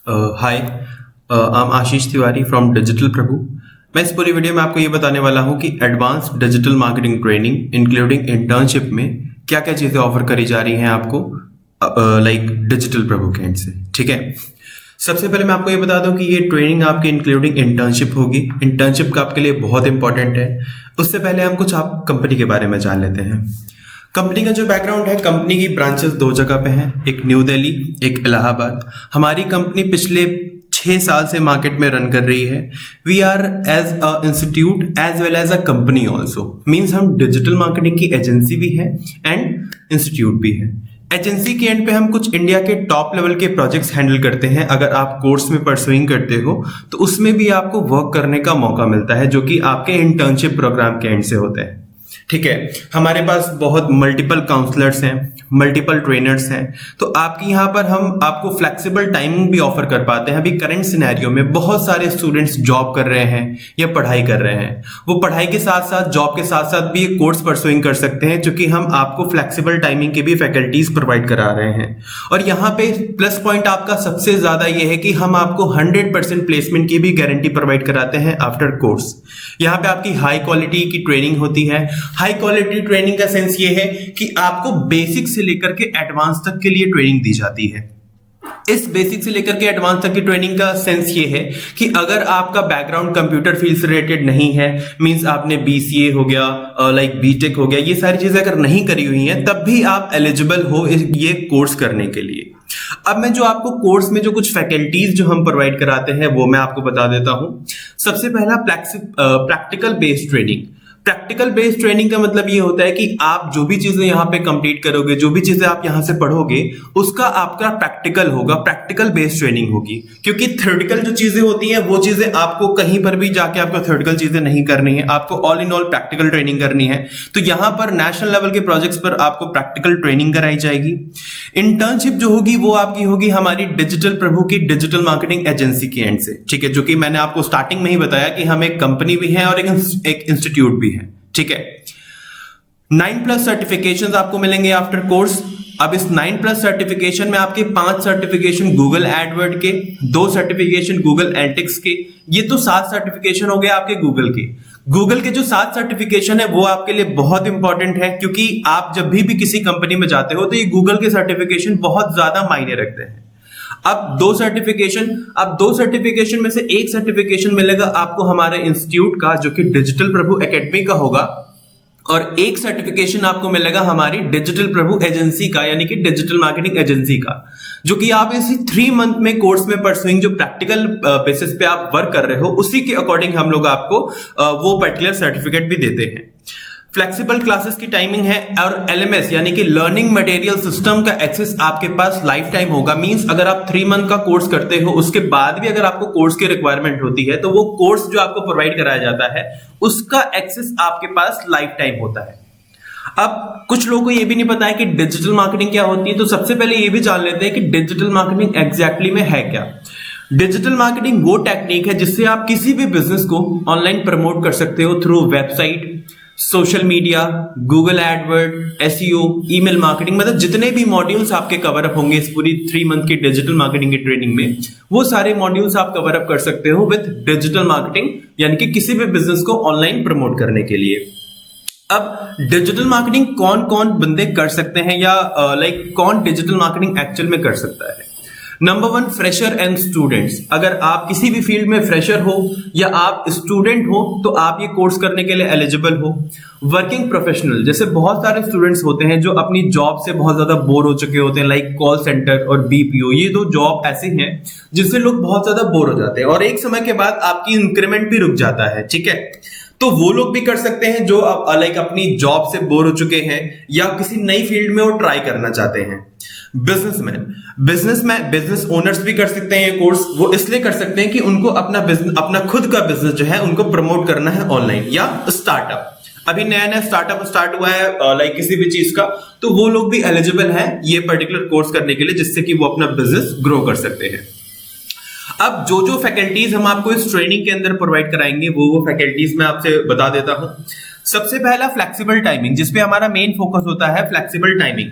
Hi, I am Ashish Tiwari from digital Prabhu. मैं इस पूरी वीडियो में आपको ये बताने वाला हूँ कि advance digital marketing training including internship में क्या क्या चीज़ें ऑफर करी जा रही हैं आपको लाइक डिजिटल प्रभु के एंड से। ठीक है, सबसे पहले मैं आपको ये बता दूं कि ये ट्रेनिंग आपकी इंक्लूडिंग इंटर्नशिप होगी। इंटर्नशिप का आपके लिए बहुत इंपॉर्टेंट है। उससे पहले हम कुछ आप कंपनी के बारे में जान लेते हैं। कंपनी का जो बैकग्राउंड है, कंपनी की ब्रांचेस दो जगह पे हैं, एक न्यू दिल्ली, एक इलाहाबाद। हमारी कंपनी पिछले 6 साल से मार्केट में रन कर रही है। We are as a institute as well as a company also, means हम डिजिटल मार्केटिंग की एजेंसी भी है एंड इंस्टीट्यूट भी है। एजेंसी के एंड पे हम कुछ इंडिया के टॉप लेवल के प्रोजेक्ट्स हैंडल करते हैं। अगर आप कोर्स में परसुइंग करते हो तो उसमें भी आपको वर्क करने का मौका मिलता है, जो कि आपके इंटर्नशिप प्रोग्राम के एंड से होते हैं। ठीक है, हमारे पास बहुत मल्टीपल काउंसलर्स हैं, मल्टीपल ट्रेनर्स हैं, तो आपकी यहाँ पर हम आपको फ्लेक्सिबल टाइमिंग भी ऑफर कर पाते हैं। अभी करंट सिनेरियो में बहुत सारे स्टूडेंट्स जॉब कर रहे हैं या पढ़ाई कर रहे हैं। वो पढ़ाई के साथ साथ, जॉब के साथ साथ भी कोर्स परसुइंग कर सकते हैं, क्योंकि हम आपको फ्लेक्सिबल टाइमिंग की भी फैकल्टीज प्रोवाइड करा रहे हैं। और यहाँ पे प्लस पॉइंट आपका सबसे ज्यादा ये है कि हम आपको 100% प्लेसमेंट की भी गारंटी प्रोवाइड कराते हैं आफ्टर कोर्स। यहाँ पे आपकी हाई क्वालिटी की ट्रेनिंग होती है। हाई क्वालिटी ट्रेनिंग का सेंस ये है कि आपको बेसिक से लेकर के एडवांस तक के लिए ट्रेनिंग दी जाती है। इस बेसिक से लेकर के एडवांस तक की ट्रेनिंग का सेंस ये है कि अगर आपका बैकग्राउंड कंप्यूटर फील्ड से रिलेटेड नहीं है, मींस आपने बीसीए हो गया, लाइक बीटेक हो गया, ये सारी चीजें अगर नहीं करी हुई हैं, तब भी आप एलिजिबल हो ये कोर्स करने के लिए। अब मैं जो आपको कोर्स में जो कुछ फैकल्टीज जो हम प्रोवाइड कराते हैं वो मैं आपको बता देता हूं। सबसे पहला practical based training. Practical based training का मतलब ये होता है कि आप जो भी चीजें यहाँ पे कंप्लीट करोगे, जो भी चीजें आप यहाँ से पढ़ोगे, उसका आपका प्रैक्टिकल होगा, प्रैक्टिकल बेस्ड ट्रेनिंग होगी। क्योंकि थ्योरेटिकल जो चीजें होती हैं वो चीजें आपको कहीं पर भी जाके आपको थ्योरेटिकल चीजें नहीं करनी है, आपको all in all practical training करनी है। तो यहाँ पर नेशनल लेवल के प्रोजेक्ट्स पर आपको प्रैक्टिकल ट्रेनिंग कराई जाएगी। इंटर्नशिप जो होगी वो आपकी होगी हमारी डिजिटल प्रभु की डिजिटल मार्केटिंग एजेंसी के एंड से। ठीक है, जो कि मैंने आपको स्टार्टिंग में ही बताया कि हम एक कंपनी भी है और एक इंस्टीट्यूट भी है। ठीक है, 9+ सर्टिफिकेशंस आपको मिलेंगे आफ्टर कोर्स। अब इस 9+ सर्टिफिकेशन में आपके 5 सर्टिफिकेशन गूगल एडवर्ड के, 2 सर्टिफिकेशन गूगल एनालिटिक्स के, ये तो 7 सर्टिफिकेशन हो गए आपके गूगल के। गूगल के जो 7 सर्टिफिकेशन है वो आपके लिए बहुत इंपॉर्टेंट है, क्योंकि आप जब भी किसी कंपनी में जाते हो तो ये गूगल के सर्टिफिकेशन बहुत ज्यादा मायने रखते हैं। अब 2 सर्टिफिकेशन में से एक सर्टिफिकेशन मिलेगा आपको हमारे इंस्टीट्यूट का, जो कि डिजिटल प्रभु एकेडमी का होगा, और एक सर्टिफिकेशन आपको मिलेगा हमारी डिजिटल प्रभु एजेंसी का, यानी कि डिजिटल मार्केटिंग एजेंसी का, जो कि आप इसी 3 मंथ में कोर्स में परसुइंग जो प्रैक्टिकल बेसिस पे आप वर्क कर रहे हो, उसी के अकॉर्डिंग हम लोग आपको वो पर्टिकुलर सर्टिफिकेट भी देते हैं। फ्लेक्सिबल क्लासेस की टाइमिंग है, और एलएमएस यानी कि लर्निंग मटेरियल सिस्टम का एक्सेस आपके पास लाइफ टाइम होगा। मींस अगर आप 3 मंथ का कोर्स करते हो, उसके बाद भी अगर आपको कोर्स की रिक्वायरमेंट होती है, तो वो कोर्स जो आपको प्रोवाइड कराया जाता है उसका एक्सेस आपके पास लाइफ टाइम होता है। अब कुछ लोगों को ये भी नहीं पता है कि डिजिटल मार्केटिंग क्या होती है, तो सबसे पहले ये भी जान लेते हैं कि डिजिटल मार्केटिंग एग्जैक्टली में है क्या। डिजिटल मार्केटिंग वो टेक्निक है जिससे आप किसी भी बिजनेस को ऑनलाइन प्रमोट कर सकते हो through website, social media, Google Edward, SEO, email marketing, मतलब जितने भी मॉड्यूल्स आपके कवर अप होंगे इस पूरी 3 मंथ की डिजिटल मार्केटिंग की ट्रेनिंग में, वो सारे मॉड्यूल्स आप कवर अप कर सकते हो विद डिजिटल मार्केटिंग, यानी कि किसी भी बिजनेस को ऑनलाइन प्रमोट करने के लिए। अब डिजिटल मार्केटिंग कौन कौन बंदे कर सकते हैं, या लाइक कौन डिजिटल मार्केटिंग एक्चुअल में कर सकता है। Number 1, fresher and students. अगर आप किसी भी फील्ड में फ्रेशर हो या आप स्टूडेंट हो तो आप ये कोर्स करने के लिए एलिजिबल हो। वर्किंग प्रोफेशनल, जैसे बहुत सारे स्टूडेंट्स होते हैं जो अपनी जॉब से बहुत ज्यादा बोर हो चुके होते हैं, लाइक कॉल सेंटर और बीपीओ, ये 2 जॉब ऐसे हैं जिससे लोग बहुत ज्यादा बोर हो जाते हैं और एक समय के बाद आपकी इंक्रीमेंट भी रुक जाता है। ठीक है, तो वो लोग भी कर सकते हैं जो लाइक अपनी जॉब से बोर हो चुके हैं या किसी नई फील्ड में वो ट्राई करना चाहते हैं। बिजनेस ओनर्स भी कर सकते हैं ये कोर्स। वो इसलिए कर सकते हैं कि उनको अपना खुद का बिजनेस जो है उनको प्रमोट करना है ऑनलाइन, या स्टार्टअप। अभी नया नया स्टार्टअप स्टार्ट हुआ है लाइक किसी भी चीज का, तो वो लोग भी एलिजिबल हैं ये पर्टिकुलर कोर्स करने के लिए, जिससे कि वो अपना बिजनेस ग्रो कर सकते हैं। अब जो जो फैकल्टीज हम आपको इस ट्रेनिंग के अंदर प्रोवाइड कराएंगे वो फैकल्टीज मैं आपसे बता देता हूं। सबसे पहला फ्लेक्सिबल टाइमिंग, जिसपे हमारा मेन फोकस होता है फ्लेक्सिबल टाइमिंग।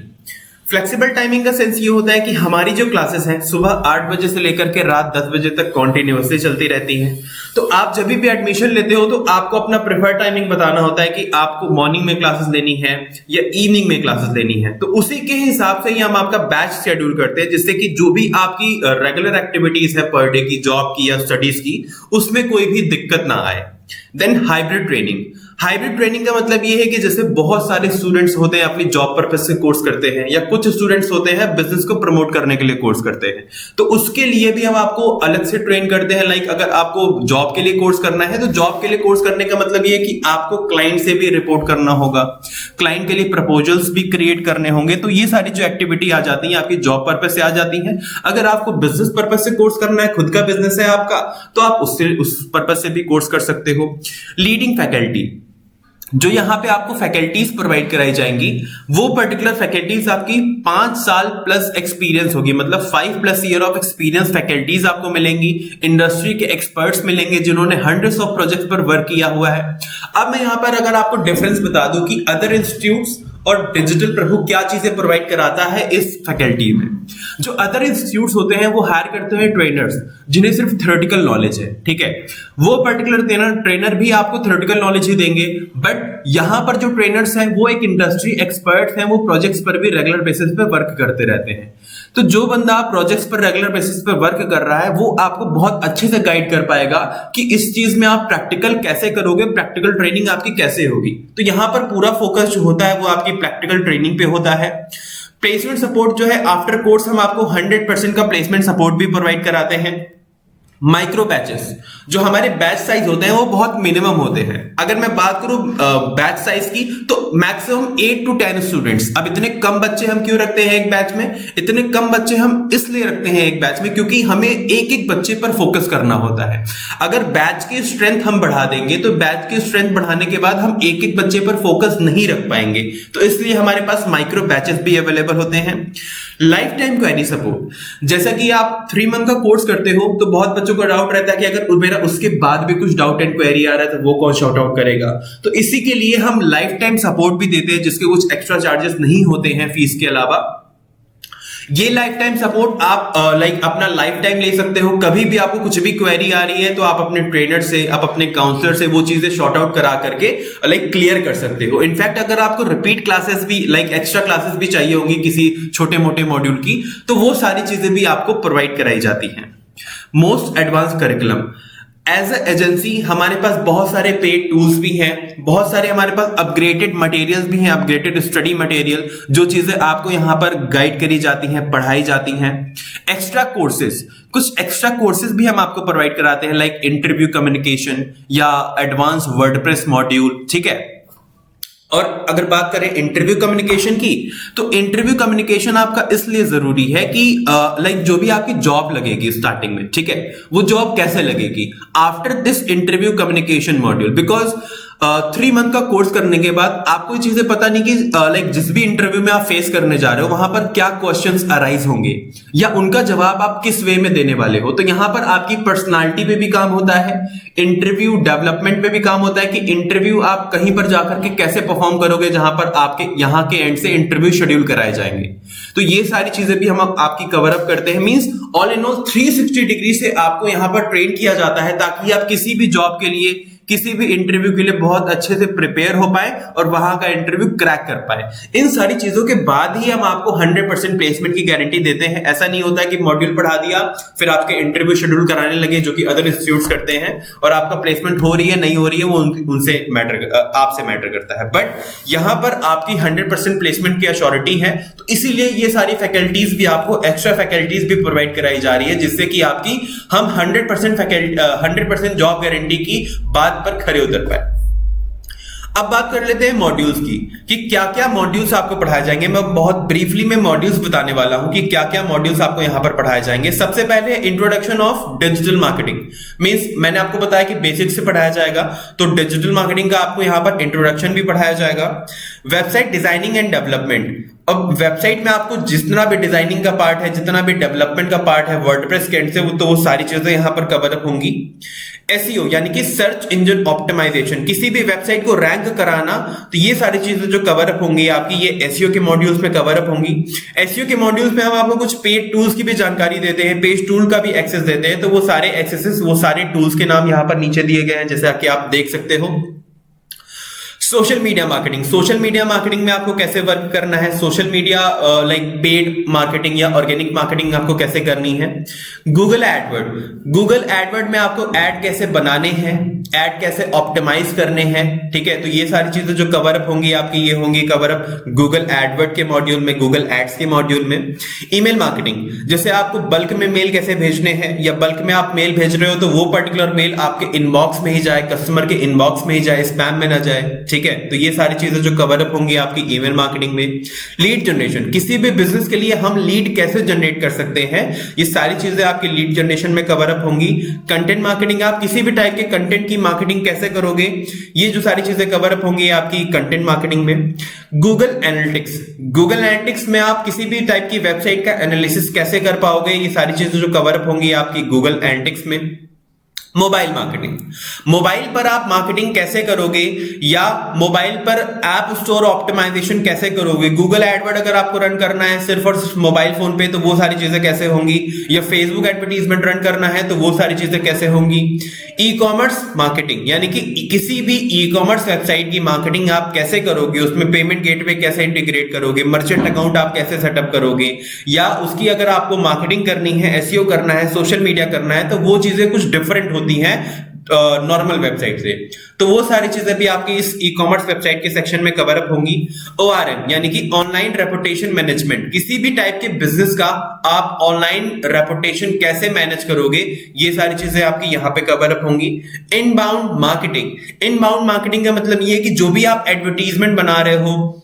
फ्लेक्सिबल टाइमिंग का सेंस ये होता है कि हमारी जो क्लासेस हैं सुबह 8 बजे से लेकर के रात 10 बजे तक कॉन्टिन्यूसली चलती रहती हैं। तो आप जब भी एडमिशन लेते हो तो आपको अपना प्रेफर्ड टाइमिंग बताना होता है कि आपको मॉर्निंग में क्लासेस लेनी है या इवनिंग में क्लासेस लेनी है। तो उसी के हिसाब से ही हम आपका बैच शेड्यूल करते हैं, जिससे कि जो भी आपकी रेगुलर एक्टिविटीज है पर डे की, जॉब की या स्टडीज की, उसमें कोई भी दिक्कत ना आए। Then hybrid training. Hybrid training का मतलब ये है कि जैसे बहुत सारे स्टूडेंट्स होते हैं अपनी जॉब पर्पस से कोर्स करते हैं, या कुछ स्टूडेंट्स होते हैं बिजनेस को प्रमोट करने के लिए कोर्स करते हैं, तो उसके लिए भी हम आपको अलग से ट्रेन करते हैं। लाइक अगर आपको जॉब के लिए कोर्स करना है तो जॉब के लिए कोर्स करने का मतलब ये है कि आपको क्लाइंट से भी रिपोर्ट करना होगा, क्लाइंट के लिए प्रपोजल्स भी क्रिएट करने होंगे। तो ये सारी जो एक्टिविटी आ जाती है आपकी जॉब पर्पस से आ जाती है। अगर आपको बिजनेस पर्पस से कोर्स करना है, खुद का बिजनेस है आपका, तो आप उससे उस पर्पस से भी कोर्स कर सकते हो। लीडिंग फैकल्टी, जो यहां पे आपको फैकल्टीज प्रोवाइड कराई जाएंगी, वो पर्टिकुलर फैकल्टीज आपकी 5 साल प्लस एक्सपीरियंस होगी, मतलब 5+ ईयर ऑफ एक्सपीरियंस फैकल्टीज आपको मिलेंगी। इंडस्ट्री के एक्सपर्ट्स मिलेंगे जिन्होंने हंड्रेड्स ऑफ प्रोजेक्ट्स पर वर्क किया हुआ है। अब मैं यहां पर अगर आपको डिफरेंस बता दूं कि अदर इंस्टीट्यूट्स और डिजिटल प्रभु क्या चीजें प्रोवाइड कराता है इस फैकल्टी में। जो अदर इंस्टीट्यूट्स होते हैं वो हायर करते हैं ट्रेनर्स जिन्हें सिर्फ थ्योरेटिकल नॉलेज है, ठीक है। वो पर्टिकुलर ट्रेनर भी आपको थ्योरेटिकल नॉलेज ही देंगे, बट यहां पर जो ट्रेनर्स हैं वो एक इंडस्ट्री एक्सपर्ट्स हैं, वो प्रोजेक्ट्स पर भी रेगुलर बेसिस पे वर्क करते रहते हैं। तो जो बंदा प्रोजेक्ट्स पर रेगुलर बेसिस पे वर्क कर रहा है वो आपको बहुत अच्छे से गाइड कर पाएगा कि इस चीज में आप प्रैक्टिकल कैसे करोगे, प्रैक्टिकल ट्रेनिंग आपकी कैसे होगी। तो यहां पर पूरा फोकस जो होता है वो आपकी प्रैक्टिकल ट्रेनिंग पे होता है। प्लेसमेंट सपोर्ट जो है, आफ्टर कोर्स हम आपको 100% का प्लेसमेंट सपोर्ट भी प्रोवाइड कराते हैं। माइक्रो बैचेस, जो हमारे बैच साइज होते हैं वो बहुत मिनिमम होते हैं। अगर मैं बात करूं बैच साइज की तो मैक्सिमम 8 to 10 स्टूडेंट्स। अब इतने कम बच्चे हम क्यों रखते हैं एक बैच में? इतने कम बच्चे हम इसलिए रखते हैं एक बैच में क्योंकि हमें एक एक बच्चे पर फोकस करना होता है। अगर बैच की स्ट्रेंथ हम बढ़ा देंगे तो बैच की स्ट्रेंथ बढ़ाने के बाद हम एक एक बच्चे पर फोकस नहीं रख पाएंगे, तो इसलिए हमारे पास माइक्रो बैचेस भी अवेलेबल होते हैं। लाइफ टाइम क्वेरी सपोर्ट, जैसा कि आप 3 मंथ का कोर्स करते हो तो बहुत बच्चों को डाउट रहता है कि अगर मेरा उसके बाद भी कुछ डाउट एंड क्वेरी आ रहा है तो वो कौन शॉर्ट आउट करेगा। तो इसी के लिए हम लाइफ टाइम सपोर्ट भी देते हैं जिसके कुछ एक्स्ट्रा चार्जेस नहीं होते हैं फीस के अलावा। ये लाइफ टाइम सपोर्ट आप अपना लाइफ टाइम ले सकते हो। कभी भी आपको कुछ भी क्वेरी आ रही है तो आप अपने ट्रेनर से, आप अपने काउंसलर से वो चीजें शॉर्ट आउट करा करके क्लियर कर सकते हो। इनफैक्ट अगर आपको रिपीट क्लासेस भी एक्स्ट्रा क्लासेस भी चाहिए होंगी किसी छोटे मोटे मॉड्यूल की, तो वो सारी चीजें भी आपको प्रोवाइड कराई जाती हैं। Most advance curriculum, as a agency हमारे पास बहुत सारे पेड टूल्स भी हैं, बहुत सारे हमारे पास अपग्रेडेड मटेरियल्स भी हैं, अपग्रेडेड स्टडी मटेरियल, जो चीजें आपको यहां पर गाइड करी जाती हैं, पढ़ाई जाती हैं। एक्स्ट्रा कोर्सेज, कुछ एक्स्ट्रा कोर्सेज भी हम आपको प्रोवाइड कराते हैं, लाइक इंटरव्यू कम्युनिकेशन या एडवांस वर्डप्रेस मॉड्यूल, ठीक है। और अगर बात करें इंटरव्यू कम्युनिकेशन की, तो इंटरव्यू कम्युनिकेशन आपका इसलिए जरूरी है कि जो भी आपकी जॉब लगेगी स्टार्टिंग में, ठीक है, वो जॉब कैसे लगेगी after this interview communication module. Because 3 month का कोर्स करने के बाद आपको ये चीजें पता नहीं कि जिस भी इंटरव्यू में आप फेस करने जा रहे हो वहां पर क्या क्वेश्चंस अराइज होंगे या उनका जवाब आप किस वे में देने वाले हो। तो यहां पर आपकी पर्सनालिटी पे भी काम होता है, इंटरव्यू डेवलपमेंट पे भी काम होता है कि इंटरव्यू आप कहीं पर जाकर के कैसे परफॉर्म करोगे जहां पर आपके यहां के एंड से इंटरव्यू शेड्यूल कराए जाएंगे। तो ये सारी चीजें भी हम आपकी कवर अप करते हैं। Means all in all 360 degree से आपको यहां पर ट्रेन किया जाता है ताकि आप किसी भी जॉब के लिए, किसी भी इंटरव्यू के लिए बहुत अच्छे से प्रिपेयर हो पाए और वहां का इंटरव्यू क्रैक कर पाए। इन सारी चीजों के बाद ही हम आपको 100% प्लेसमेंट की गारंटी देते हैं। ऐसा नहीं होता है कि मॉड्यूल पढ़ा दिया फिर आपके इंटरव्यू शेड्यूल कराने लगे, जो कि अदर इंस्टीट्यूट्स करते हैं, और आपका प्लेसमेंट हो रही है नहीं हो रही है वो उनसे आपसे मैटर करता है। बट यहां पर आपकी 100% प्लेसमेंट की अश्योरिटी है, तो इसीलिए ये सारी फैकल्टीज भी आपको, एक्स्ट्रा फैकल्टीज भी प्रोवाइड कराई जा रही है, जिससे कि आपकी हम 100% जॉब गारंटी की बात पर खरे उतर पाए। अब बात कर लेते हैं मॉड्यूल्स की कि क्या क्या मॉड्यूल्स आपको पढ़ाए जाएंगे। मैं बहुत ब्रीफली में मॉड्यूल्स बताने वाला हूं कि क्या क्या मॉड्यूल्स आपको यहां पर पढ़ाए जाएंगे। सबसे पहले introduction of digital marketing, means मैंने आपको बताया कि बेसिक से पढ़ाया जाएगा, तो डिजिटल मार्केटिंग का आपको यहां पर इंट्रोडक्शन भी पढ़ाया जाएगा। वेबसाइट डिजाइनिंग एंड डेवलपमेंट, अब वेबसाइट में आपको जितना भी डिजाइनिंग का पार्ट है, जितना भी डेवलपमेंट का पार्ट है वर्डप्रेस के एंड से, तो वो सारी चीजें यहाँ पर कवर अप होंगी। एसईओ यानी कि सर्च इंजन ऑप्टिमाइजेशन, किसी भी वेबसाइट को रैंक कराना, तो ये सारी चीजें जो कवर अप होंगी आपकी, ये एसईओ के मॉड्यूल्स में कवर अप होंगी। एसईओ के मॉड्यूल्स में हम आपको कुछ पेड टूल्स की भी जानकारी देते हैं, पेज टूल का भी एक्सेस देते हैं, तो वो सारे एक्सेसेस, वो सारे टूल्स के नाम यहाँ पर नीचे दिए गए हैं, जैसे कि आप देख सकते हो। Social media marketing, social media marketing में आपको कैसे वर्क करना है, social media like paid marketing या ऑर्गेनिक मार्केटिंग आपको कैसे करनी है। गूगल एडवर्ड, गूगल एडवर्ड में आपको ऐड कैसे बनाने हैं, ऐड कैसे ऑप्टिमाइज करने हैं, ठीक है। तो ये सारी चीजें जो कवर अप होंगी आपकी, ये होंगी कवर अप गूगल एडवर्ड के मॉड्यूल में, गूगल एड्स के मॉड्यूल में। ईमेल मार्केटिंग, जैसे आपको बल्क में मेल कैसे भेजने हैं, या बल्क में आप मेल भेज रहे हो तो वो पर्टिकुलर मेल आपके इनबॉक्स में ही जाए, कस्टमर के इनबॉक्स में ही जाए, स्पैम में ना जाए, ठीक है। तो ये सारी चीजें जो कवर अप होंगी आपकी ईमेल मार्केटिंग में। लीड जनरेशन, किसी भी बिजनेस के लिए हम लीड कैसे जनरेट कर सकते हैं, ये सारी चीजें आपकी लीड जनरेशन में कवर अप होंगी। कंटेंट मार्केटिंग, आप किसी भी टाइप के कंटेंट की मार्केटिंग कैसे करोगे, ये जो सारी चीजें कवर अप होंगी आपकी कंटेंट मार्केटिंग में। गूगल एनालिटिक्स, गूगल एनालिटिक्स में आप किसी भी टाइप की वेबसाइट का एनालिसिस कैसे कर पाओगे, ये सारी चीजें जो कवर अप होंगी आपकी गूगल एनालिटिक्स में। मोबाइल मार्केटिंग, मोबाइल पर आप मार्केटिंग कैसे करोगे, या मोबाइल पर ऐप स्टोर ऑप्टिमाइजेशन कैसे करोगे। गूगल एडवर्ड अगर आपको रन करना है सिर्फ और सिर्फ मोबाइल फोन पे, तो वो सारी चीजें कैसे होंगी, या फेसबुक एडवर्टीजमेंट रन करना है तो वो सारी चीजें कैसे होंगी। ई कॉमर्स मार्केटिंग, यानी कि किसी भी ई कॉमर्स वेबसाइट की मार्केटिंग आप कैसे करोगे, उसमें पेमेंट गेटवे कैसे इंटीग्रेट करोगे, मर्चेंट अकाउंट आप कैसे सेटअप करोगे, या उसकी अगर आपको मार्केटिंग करनी है, एसईओ करना है, सोशल मीडिया करना है, तो वो चीजें कुछ डिफरेंट होती हैं नॉर्मल वेबसाइट से। तो वो सारी चीजें भी आपकी इस ई कॉमर्स वेबसाइट के सेक्शन में कवर अप होंगी। ओआरएम यानी कि ऑनलाइन रेपुटेशन मैनेजमेंट, किसी भी टाइप के बिजनेस का आप ऑनलाइन रेपुटेशन कैसे मैनेज करोगे, ये सारी चीजें आपकी यहां पे कवर अप होंगी। इनबाउंड मार्केटिंग, इनबाउंड मार्केटिंग का मतलब ये है कि जो भी आप एडवर्टीजमेंट बना रहे हो,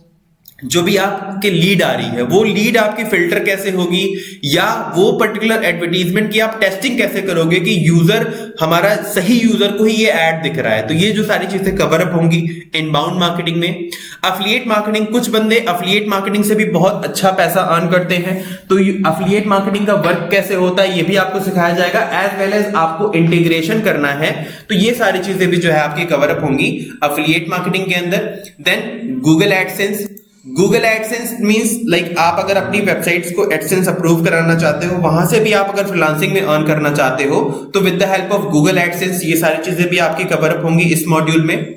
जो भी आपके लीड आ रही है, वो लीड आपकी फिल्टर कैसे होगी, या वो पर्टिकुलर एडवर्टीजमेंट की आप टेस्टिंग कैसे करोगे कि यूजर, हमारा सही यूजर को ही ये ऐड दिख रहा है। तो ये जो सारी चीजें कवर अप होंगी इनबाउंड मार्केटिंग में। अफिलिएट मार्केटिंग, कुछ बंदे अफिलिएट मार्केटिंग से भी बहुत अच्छा पैसा अर्न करते हैं, तो अफिलिएट मार्केटिंग का वर्क कैसे होता है ये भी आपको सिखाया जाएगा, एज वेल एज आपको इंटीग्रेशन करना है। तो ये सारी चीजें भी जो है आपकी कवर अप होंगी अफिलिएट मार्केटिंग के अंदर। Then Google AdSense, Google AdSense means like आप अगर अपनी वेबसाइट्स को एडसेंस अप्रूव कराना चाहते हो, वहां से भी आप अगर फ्रीलांसिंग में अर्न करना चाहते हो, तो with the help of Google AdSense ये सारी चीजें भी आपकी कवर अप होंगी इस मॉड्यूल में।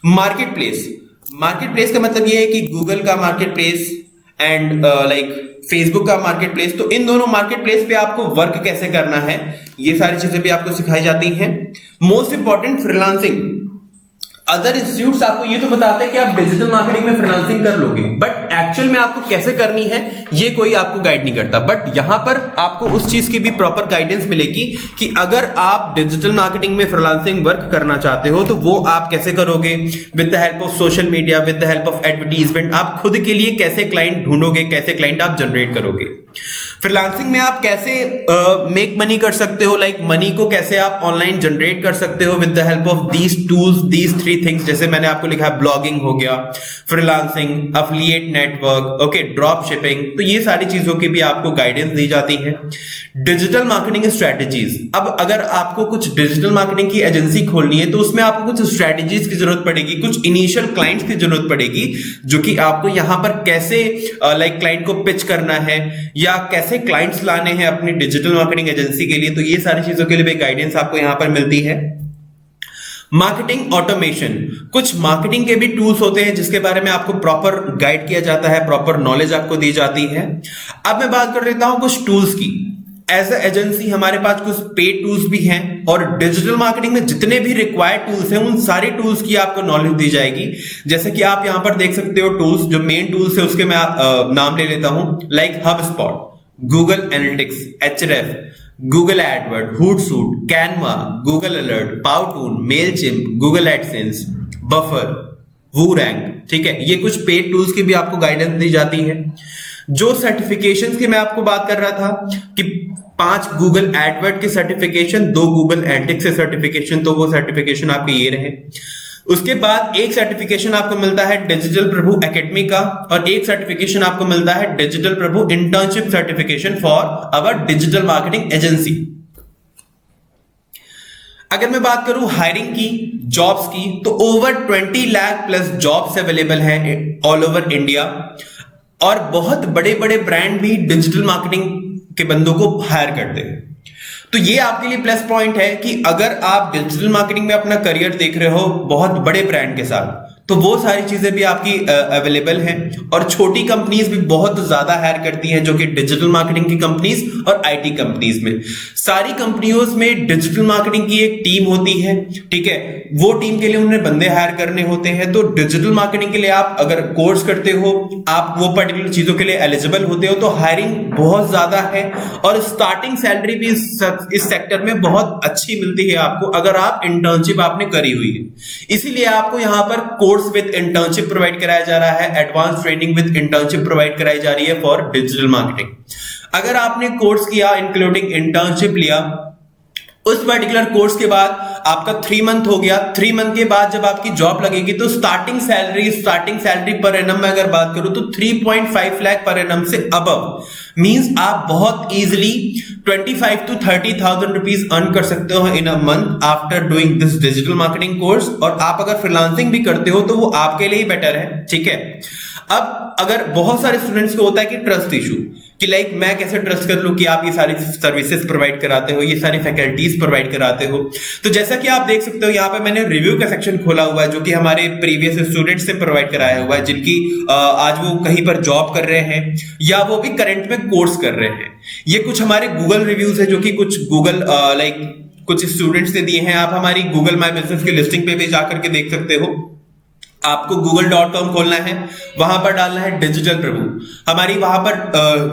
मार्केट प्लेस, मार्केट प्लेस का मतलब ये है कि गूगल का market place and like Facebook का मार्केट प्लेस, तो इन दोनों मार्केट प्लेस पे आपको वर्क कैसे करना है, ये सारी चीजें भी आपको सिखाई जाती हैं। Most important, freelancing. Other institutes आपको ये तो बताते हैं कि आप डिजिटल मार्केटिंग में फ्रीलांसिंग कर लोगे, बट एक्चुअल में आपको कैसे करनी है ये कोई आपको गाइड नहीं करता। बट यहां पर आपको उस चीज की भी प्रॉपर गाइडेंस मिलेगी कि अगर आप डिजिटल मार्केटिंग में फ्रीलांसिंग वर्क करना चाहते हो तो वो आप कैसे करोगे, with the help of social media, with the help of advertisement, आप खुद के लिए कैसे क्लाइंट ढूंढोगे, कैसे क्लाइंट आप जनरेट करोगे। फ्रीलांसिंग में आप कैसे मेक मनी कर सकते हो, लाइक मनी को कैसे आप ऑनलाइन जनरेट कर सकते हो with the help of these tools, these three things, जैसे मैंने आपको लिखा है ब्लॉगिंग हो गया, freelancing, affiliate network, okay, drop shipping, तो ये सारी चीजों की भी आपको गाइडेंस दी जाती है। डिजिटल मार्केटिंग स्ट्रेटेजीज, अब अगर आपको कुछ डिजिटल मार्केटिंग की एजेंसी खोलनी है तो उसमें आपको कुछ स्ट्रेटेजीज की जरूरत पड़ेगी, कुछ इनिशियल क्लाइंट्स की जरूरत पड़ेगी, जो कि आपको यहां पर कैसे लाइक क्लाइंट को पिच करना है या कैसे क्लाइंट्स लाने हैं अपनी डिजिटल मार्केटिंग एजेंसी के लिए, तो ये सारी चीजों के लिए भी गाइडेंस आपको यहां पर मिलती है। मार्केटिंग ऑटोमेशन, कुछ मार्केटिंग के भी टूल्स होते हैं जिसके बारे में आपको प्रॉपर गाइड किया जाता है, प्रॉपर नॉलेज आपको दी जाती है। अब मैं बात कर लेता हूं कुछ टूल्स की। एज ए एजेंसी हमारे पास कुछ पेड टूल्स भी हैं, और डिजिटल मार्केटिंग में जितने भी रिक्वायर्ड टूल्स हैं उन सारे टूल्स की आपको नॉलेज दी जाएगी। जैसे कि आप यहां पर देख सकते हो टूल्स, जो मेन टूल्स है उसके मैं नाम ले लेता हूं, like HubSpot, Google Analytics, Href, Google AdWords, Hootsuite, Canva, Google Alert, Powtoon, Mailchimp, Google AdSense, Buffer, Woorank, ठीक है। ये कुछ पेड टूल्स की भी आपको गाइडेंस दी जाती है। जो सर्टिफिकेशंस की मैं आपको बात कर रहा था कि 5 गूगल एडवर्ड के सर्टिफिकेशन, 2 गूगल एनालिटिक्स से सर्टिफिकेशन, तो वो सर्टिफिकेशन आपके ये रहे। उसके बाद एक सर्टिफिकेशन आपको मिलता है डिजिटल प्रभु एकेडमी का, और एक सर्टिफिकेशन आपको मिलता है digital Prabhu internship certification for our digital marketing agency. अगर मैं बात करूं हायरिंग की, जॉब्स की, तो over 20 lakh plus jobs available है ऑल ओवर इंडिया, और बहुत बड़े बड़े ब्रांड भी डिजिटल मार्केटिंग के बंदों को हायर करते हैं। तो ये आपके लिए प्लस पॉइंट है कि अगर आप डिजिटल मार्केटिंग में अपना करियर देख रहे हो बहुत बड़े ब्रांड के साथ, तो वो सारी चीजें भी आपकी अवेलेबल हैं। और छोटी कंपनीज भी बहुत ज्यादा हायर करती हैं, जो कि डिजिटल मार्केटिंग की कंपनीज और आईटी कंपनीज में। सारी कंपनियों में डिजिटल मार्केटिंग की एक टीम होती है, ठीक है, वो टीम के लिए उन्हें बंदे हायर करने होते हैं। तो डिजिटल मार्केटिंग के लिए आप अगर कोर्स करते हो, आप वो पर्टिकुलर चीजों के लिए एलिजिबल होते हो, तो हायरिंग बहुत ज्यादा है, और स्टार्टिंग सैलरी भी इस सेक्टर में बहुत अच्छी मिलती है आपको, अगर आप इंटर्नशिप आपने करी हुई है। इसीलिए आपको यहां पर कोर्स विद इंटर्नशिप प्रोवाइड कराया जा रहा है, advance training with internship provide कराई जा रही है फॉर डिजिटल मार्केटिंग। अगर आपने कोर्स किया इंक्लूडिंग इंटर्नशिप लिया, उस पर्टिकुलर कोर्स के बाद आपका 3 मंथ हो गया, 3 मंथ के बाद जब आपकी जॉब लगेगी, तो स्टार्टिंग सैलरी पर एनम में अगर बात करूं तो 3.5 लाख पर एनम से अबव मींस आप बहुत इजीली 25 to 30,000 रुपीज अर्न कर सकते हो in a month after doing this digital marketing course. और आप अगर फ्रीलांसिंग भी करते हो तो वो आपके लिए ही बेटर है, ठीक है। अब अगर बहुत सारे स्टूडेंट्स को होता है कि ट्रस्ट इशू, कि लाइक मैं कैसे ट्रस्ट कर लूं कि आप ये सारी सर्विसेज प्रोवाइड कराते हो, ये सारी फैकल्टीज प्रोवाइड कराते हो। तो जैसा कि आप देख सकते हो यहाँ पे मैंने रिव्यू का सेक्शन खोला हुआ है, जो कि हमारे प्रीवियस स्टूडेंट्स से प्रोवाइड कराया हुआ है, जिनकी आज वो कहीं पर जॉब कर रहे हैं या वो भी करंट में कोर्स कर रहे हैं। ये कुछ हमारे गूगल रिव्यूज है, जो कि कुछ गूगल कुछ स्टूडेंट्स ने दिए हैं। आप हमारी गूगल माई बिजनेस की लिस्टिंग पे भी जाकर के देख सकते हो। आपको google.com खोलना है, वहां पर डालना है डिजिटल प्रभु, हमारी वहां पर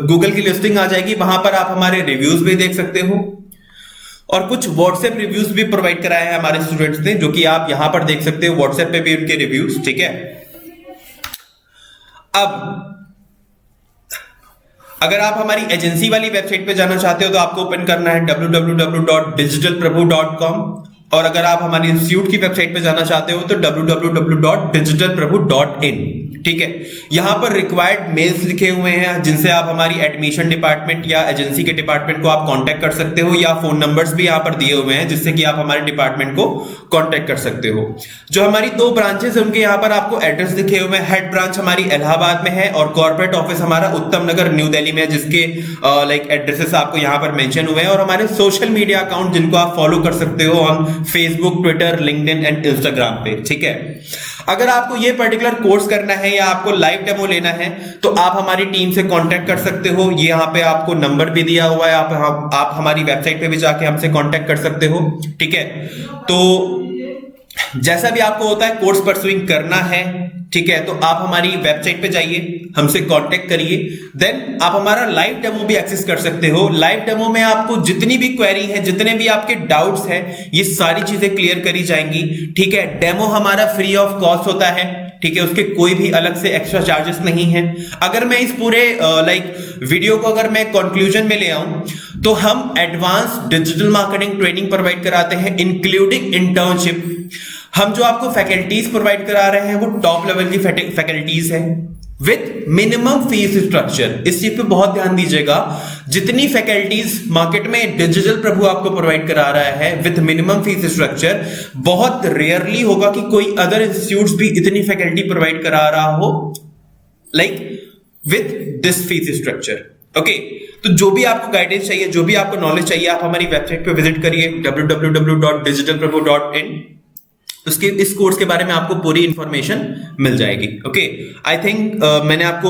गूगल की लिस्टिंग आ जाएगी, वहां पर आप हमारे रिव्यूज भी देख सकते हो। और कुछ व्हाट्सएप रिव्यूज भी प्रोवाइड कराए हैं हमारे स्टूडेंट्स ने, जो कि आप यहां पर देख सकते हो व्हाट्सएप पे भी उनके रिव्यूज, ठीक है। अब अगर आप हमारी एजेंसी वाली वेबसाइट पे जाना चाहते हो तो आपको ओपन करना है www.digitalprabhu.com, और अगर आप हमारी इंस्टीट्यूट की वेबसाइट पे जाना चाहते हो तो www.digitalprabhu.in, ठीक है। यहां पर रिक्वायर्ड मेल्स लिखे हुए हैं, जिनसे आप हमारी एडमिशन डिपार्टमेंट या एजेंसी के डिपार्टमेंट को आप कांटेक्ट कर सकते हो, या फोन नंबर्स भी यहां पर दिए हुए हैं, जिससे कि आप हमारे डिपार्टमेंट को कांटेक्ट कर सकते हो। जो हमारी 2 ब्रांचेस है, उनके यहां पर आपको एड्रेस दिखे हुए हैं। हेड ब्रांच हमारी इलाहाबाद में है, और कॉर्पोरेट ऑफिस हमारा उत्तम नगर न्यू दिल्ली में है, जिसके एड्रेसेस आपको यहां पर मेंशन हुए हैं। और हमारे सोशल मीडिया अकाउंट, जिनको आप फॉलो कर सकते हो on Facebook, Twitter, LinkedIn and Instagram पे, ठीक है। अगर आपको ये पर्टिकुलर कोर्स करना है या आपको लाइव डेमो लेना है, तो आप हमारी टीम से कांटेक्ट कर सकते हो। ये यहाँ पे आपको नंबर भी दिया हुआ है, आप हमारी वेबसाइट पे भी जाके हमसे कांटेक्ट कर सकते हो, ठीक है। तो जैसा भी आपको होता है कोर्स परसुइंग करना है, ठीक है, तो आप हमारी वेबसाइट पे जाइए, हमसे कांटेक्ट करिए, देन आप हमारा लाइव डेमो भी एक्सेस कर सकते हो। लाइव डेमो में आपको जितनी भी क्वेरी है, जितने भी आपके डाउट्स हैं, ये सारी चीजें क्लियर करी जाएंगी, ठीक है। डेमो हमारा फ्री ऑफ कॉस्ट होता है, ठीक है, उसके कोई भी अलग से एक्स्ट्रा चार्जेस नहीं है। अगर मैं इस पूरे वीडियो को अगर मैं कंक्लूजन में ले आऊं, तो हम advance digital marketing training provide कराते हैं इंक्लूडिंग इंटर्नशिप। हम जो आपको फैकल्टीज प्रोवाइड करा रहे हैं वो टॉप लेवल की फैकल्टीज है विथ मिनिमम फीस स्ट्रक्चर। इस चीज पे बहुत ध्यान दीजिएगा, जितनी फैकल्टीज मार्केट में डिजिटल प्रभु आपको प्रोवाइड करा रहा है विथ मिनिमम फीस स्ट्रक्चर, बहुत रेयरली होगा कि कोई अदर इंस्टीट्यूट्स भी इतनी फैकल्टी प्रोवाइड करा रहा हो with this fees structure. Okay, तो जो भी आपको गाइडेंस चाहिए, जो भी आपको नॉलेज चाहिए, आप हमारी वेबसाइट पे विजिट करिए www.digitalprabhu.in। उसके इस कोर्स के बारे में आपको पूरी इंफॉर्मेशन मिल जाएगी। ओके, आई थिंक मैंने आपको